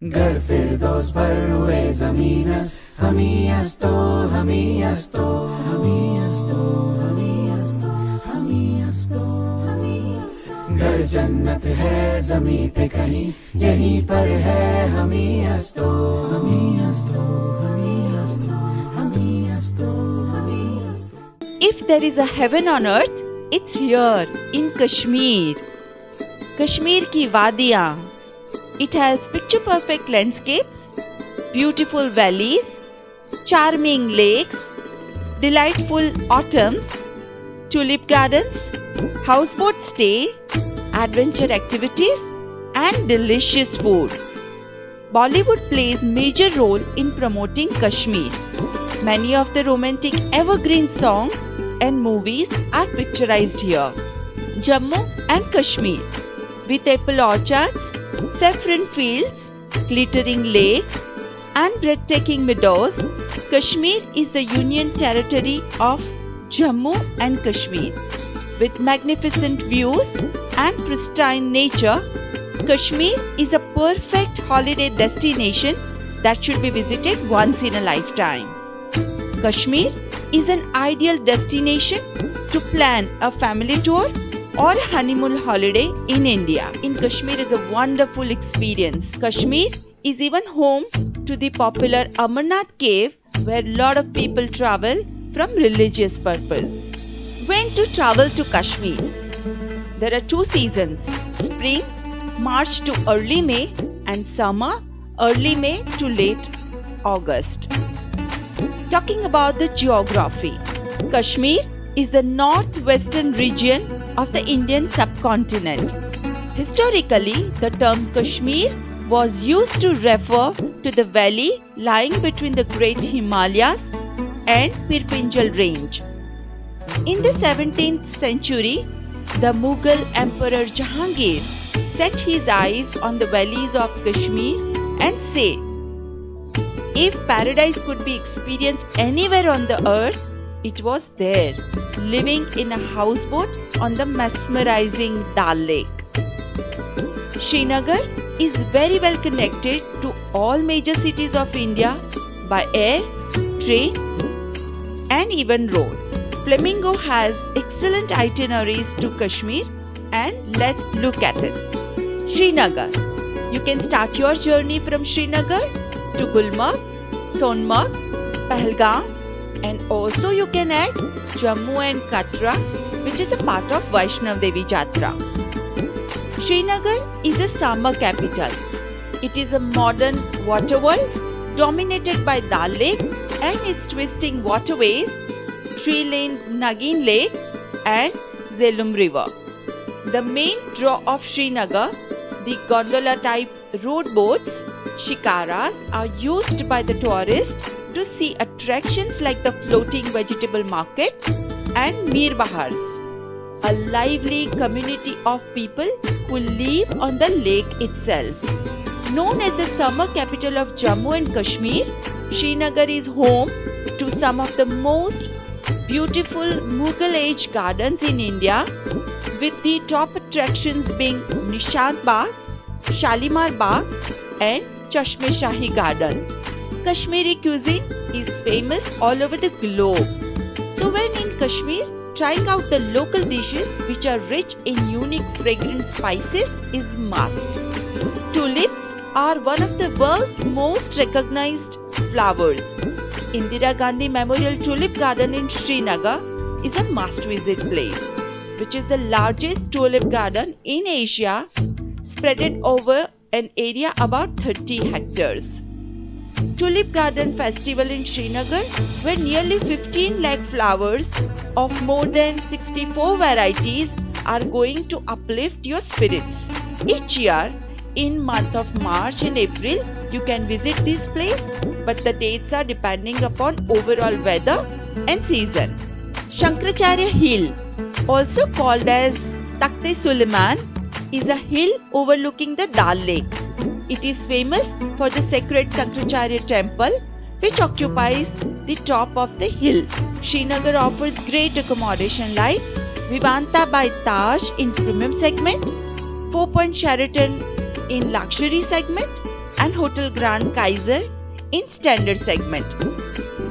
घर फिरदौस पर रुए ज़मीनस हमीयस्तो हमीयस्तो हमीयस्तो हमीयस्तो हमीयस्तो हमीयस्तो घर जन्नत है ज़मीं पे कहीं यहीं पर है हमीयस्तो हमीयस्तो हमीयस्तो हमीयस्तो हमीयस्तो। If there is a heaven on earth, it's here in Kashmir. Kashmir की वादियाँ. It has picture-perfect landscapes, beautiful valleys, charming lakes, delightful autumns, tulip gardens, houseboat stay, adventure activities, and delicious food. Bollywood plays major role in promoting Kashmir. Many of the romantic evergreen songs and movies are picturized here. Jammu and Kashmir, with apple orchards, saffron fields, glittering lakes, and breathtaking meadows, Kashmir is the union territory of Jammu and Kashmir. With magnificent views and pristine nature, Kashmir is a perfect holiday destination that should be visited once in a lifetime. Kashmir is an ideal destination to plan a family tour or honeymoon holiday in India. In Kashmir is a wonderful experience. Kashmir is even home to the popular Amarnath cave where a lot of people travel from religious purpose. When to travel to Kashmir? There are two seasons, spring, March to early May, and summer, early May to late August. Talking about the geography, Kashmir is the northwestern region of the Indian subcontinent. Historically, the term Kashmir was used to refer to the valley lying between the Great Himalayas and Pir Panjal Range. In the 17th century, the Mughal Emperor Jahangir set his eyes on the valleys of Kashmir and said, if paradise could be experienced anywhere on the earth, it was there, living in a houseboat on the mesmerizing Dal Lake. Srinagar is very well connected to all major cities of India by air, train, and even road. Flamingo has excellent itineraries to Kashmir, and let's look at it. Srinagar. You can start your journey from Srinagar to Gulmarg, Sonmarg, Pahalgam, and also you can add Jammu and Katra, which is a part of Vaishnav Devi Jatra. Srinagar is a summer capital. It is a modern water world dominated by Dal Lake and its twisting waterways, three-lane Nagin Lake and Jhelum River. The main draw of Srinagar, the gondola-type road boats, shikaras, are used by the tourists to see attractions like the floating vegetable market and Mir Bahars, a lively community of people who live on the lake itself. Known as the summer capital of Jammu and Kashmir, Srinagar is home to some of the most beautiful Mughal age gardens in India, with the top attractions being Nishant Bagh, Shalimar Bagh and Chashme Shahi Garden. Kashmiri cuisine is famous all over the globe. So when in Kashmir, trying out the local dishes which are rich in unique fragrant spices is must. Tulips are one of the world's most recognized flowers. Indira Gandhi Memorial Tulip Garden in Srinagar is a must-visit place, which is the largest tulip garden in Asia, spread over an area about 30 hectares. Tulip Garden Festival in Srinagar, where nearly 15 lakh flowers of more than 64 varieties are going to uplift your spirits. Each year, in month of March and April, you can visit this place, but the dates are depending upon overall weather and season. Shankaracharya Hill, also called as Takht-e Suleiman, is a hill overlooking the Dal Lake. It is famous for the sacred Shankaracharya temple, which occupies the top of the hill. Srinagar offers great accommodation like Vivanta by Taj in premium segment, 4 Point Sheraton in luxury segment, and Hotel Grand Kaiser in standard segment.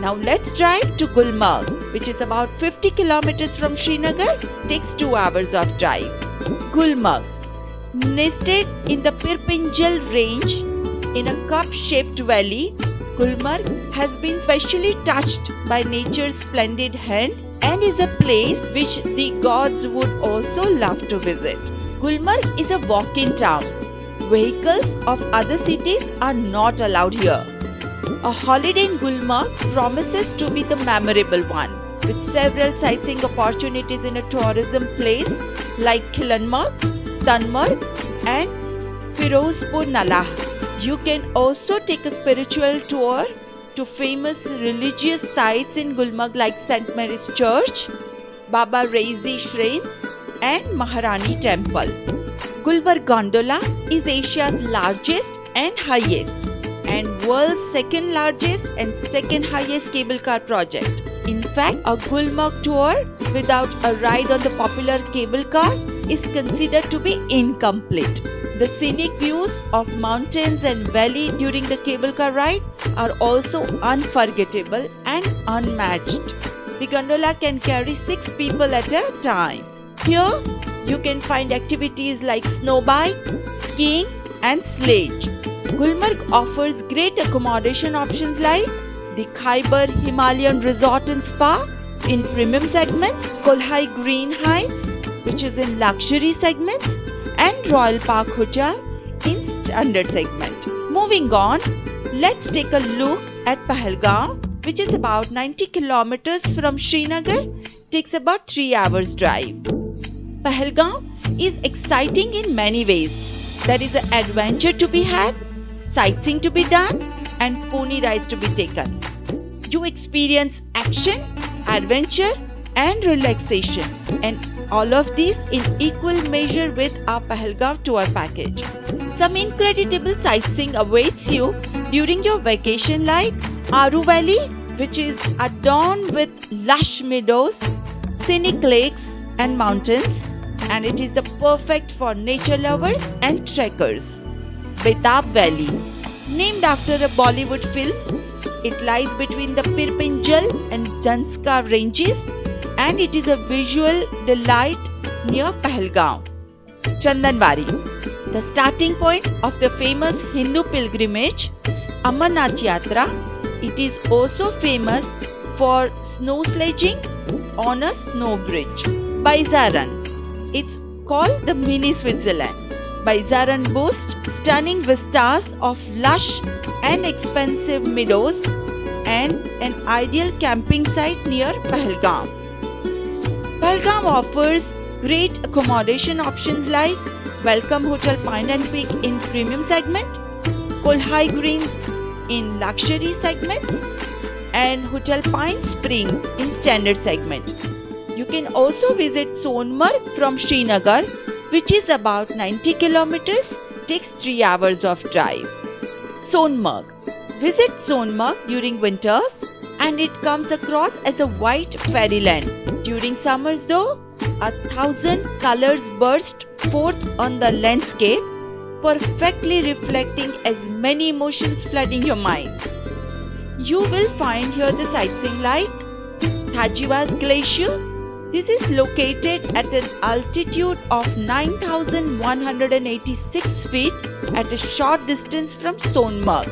Now let's drive to Gulmarg, which is about 50 kilometers from Srinagar. Takes 2 hours of drive. Gulmarg, nested in the Pirpinjal range in a cup-shaped valley, Gulmarg has been specially touched by nature's splendid hand and is a place which the gods would also love to visit. Gulmarg is a walk-in town. Vehicles of other cities are not allowed here. A holiday in Gulmarg promises to be the memorable one, with several sightseeing opportunities in a tourism place like Khilanmarg, Tanmarg and Firozpur Nalah. You can also take a spiritual tour to famous religious sites in Gulmarg like St. Mary's Church, Baba Raisi Shrine and Maharani Temple. Gulmarg Gondola is Asia's largest and highest and world's second largest and second highest cable car project. In fact, a Gulmarg tour without a ride on the popular cable car is considered to be incomplete. The scenic views of mountains and valley during the cable car ride are also unforgettable and unmatched. The gondola can carry 6 people at a time. Here, you can find activities like snowbike, skiing and sledge. Gulmarg offers great accommodation options like the Khyber Himalayan Resort and Spa in premium segment, Kolhai Green Heights, which is in luxury segments, and Royal Park Hotel in standard segment. Moving on, let's take a look at Pahalgam, which is about 90 kilometers from Srinagar, takes about 3 hours drive. Pahalgam is exciting in many ways. There is an adventure to be had, sightseeing to be done, and pony rides to be taken. You experience action, adventure, and relaxation, and all of these in equal measure with our Pahalgam tour package. Some incredible sightseeing awaits you during your vacation like Aru Valley, which is adorned with lush meadows, scenic lakes and mountains, and it is the perfect for nature lovers and trekkers. Betab Valley, named after a Bollywood film, it lies between the Pirpinjal and Zanskar ranges, and it is a visual delight near Pahalgam. Chandanwari, the starting point of the famous Hindu pilgrimage Amarnath Yatra. It is also famous for snow sledging on a snow bridge. Baizaran, it's called the mini Switzerland. Baizaran boasts stunning vistas of lush and expansive meadows and an ideal camping site near Pahalgam. Pahalgam offers great accommodation options like Welcome Hotel Pine and Peak in premium segment, Kolhai Greens in luxury segments, and Hotel Pine Springs in standard segment. You can also visit Sonmarg from Srinagar, which is about 90 kilometers, takes 3 hours of drive. Sonmarg. Visit Sonmarg during winters and it comes across as a white fairyland. During summers though, 1,000 colors burst forth on the landscape, perfectly reflecting as many emotions flooding your mind. You will find here the sightseeing like Thajiwas Glacier. This is located at an altitude of 9,186 feet at a short distance from Sonmarg.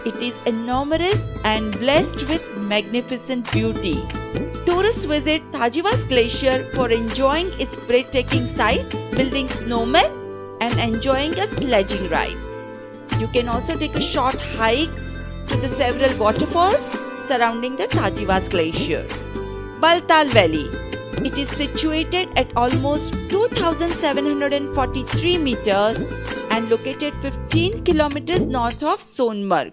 It is enormous and blessed with magnificent beauty. Tourists visit Thajiwas Glacier for enjoying its breathtaking sights, building snowmen, and enjoying a sledging ride. You can also take a short hike to the several waterfalls surrounding the Thajiwas Glacier. Baltal Valley. It is situated at almost 2,743 meters and located 15 kilometers north of Sonmarg.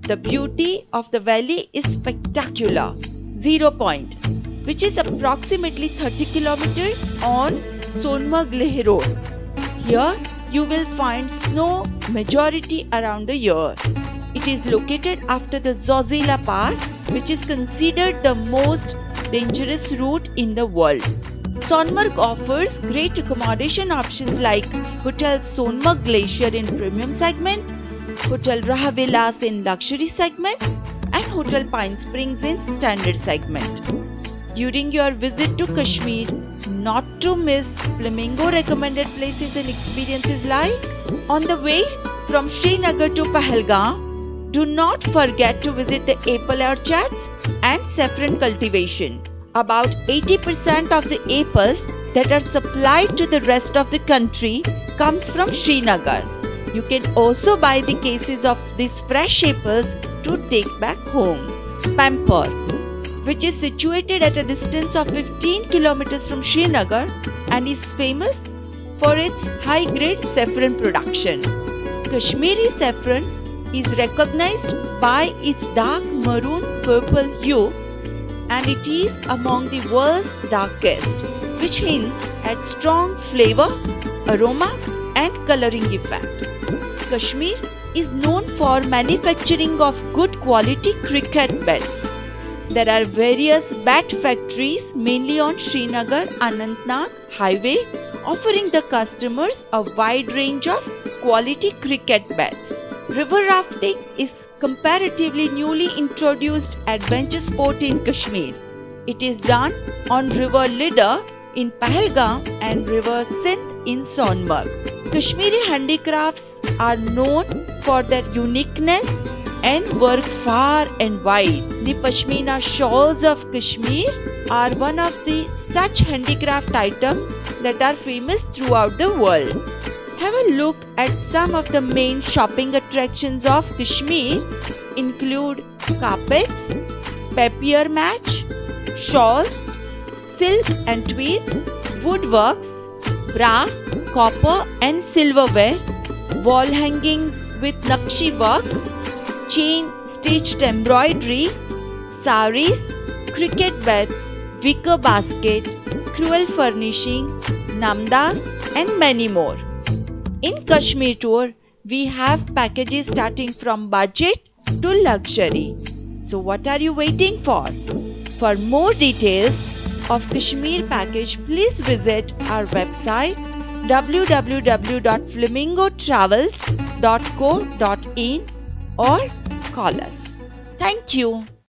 The beauty of the valley is spectacular. Zero Point, which is approximately 30 kilometers on Sonmarg Leh Road. Here you will find snow majority around the year. It is located after the Zozila Pass, which is considered the most dangerous route in the world. Sonmarg offers great accommodation options like Hotel Sonmarg Glacier in premium segment, Hotel Rahavilas in luxury segment and Hotel Pine Springs in standard segment. During your visit to Kashmir, not to miss Flamingo recommended places and experiences like on the way from Srinagar to Pahalgam, do not forget to visit the apple orchards and saffron cultivation. About 80% of the apples that are supplied to the rest of the country comes from Srinagar. You can also buy the cases of these fresh apples to take back home. Pampur, which is situated at a distance of 15 kilometers from Srinagar and is famous for its high-grade saffron production. Kashmiri saffron is recognized by its dark maroon purple hue and it is among the world's darkest, which hints at strong flavor, aroma and coloring effect. Kashmir is known for manufacturing of good quality cricket bats. There are various bat factories mainly on Srinagar-Anantnag highway offering the customers a wide range of quality cricket bats. River rafting is comparatively newly introduced adventure sport in Kashmir. It is done on River Lidar in Pahalgam and River Sindh in Sonmarg. Kashmiri handicrafts are known for their uniqueness and work far and wide. The Pashmina shawls of Kashmir are one of the such handicraft items that are famous throughout the world. Have a look at some of the main shopping attractions of Kashmir include carpets, papier match, shawls, silk and tweeds, woodworks, brass, copper and silverware, wall hangings with Nakshi work, chain stitched embroidery, saris, cricket bats, wicker basket, crewel furnishing, namdas and many more. In Kashmir Tour, we have packages starting from budget to luxury. So what are you waiting for? For more details of Kashmir package, please visit our website www.flamingotravels.co.in or call us. Thank you.